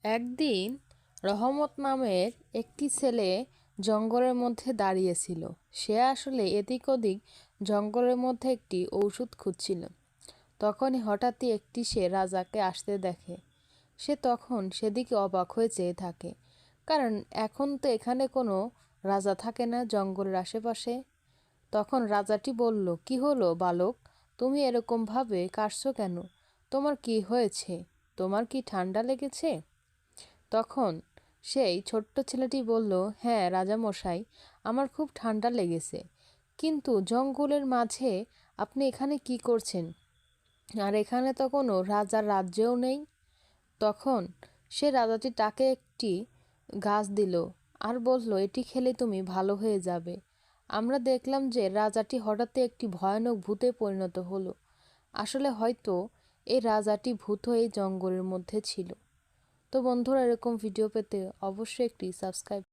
একদিন রহমত নামের একটি ছেলে জঙ্গলের মধ্যে দাঁড়িয়েছিল। সে আসলে এদিক ওদিক জঙ্গলের মধ্যে একটি ঔষধ খুঁজছিল। তখনই হঠাৎই একটি সে রাজাকে আসতে দেখে। সে তখন সেদিকে অবাক হয়ে চেয়ে থাকে, কারণ এখন তো এখানে কোনো রাজা থাকে না জঙ্গলের আশেপাশে। তখন রাজাটি বলল, কি হলো বালক, তুমি এরকমভাবে কাশছো কেন? তোমার কি হয়েছে? তোমার কি ঠান্ডা লেগেছে? তখন সেই ছোট্ট ছেলেটি বলল, হ্যাঁ রাজামশাই, আমার খুব ঠান্ডা লেগেছে। কিন্তু জঙ্গলের মাঝে আপনি এখানে কি করছেন? আর এখানে তো কোনো রাজার রাজ্যও নেই। তখন সে রাজাটি তাকে একটি গাছ দিল আর বলল, এটি খেলে তুমি ভালো হয়ে যাবে। আমরা দেখলাম যে রাজাটি হঠাৎই একটি ভয়ানক ভূতে পরিণত হলো। আসলে হয়তো এই রাজাটি ভূত হয়ে জঙ্গলের মধ্যে ছিল। তো বন্ধুরা, এরকম ভিডিও পেতে অবশ্যই একটি সাবস্ক্রাইব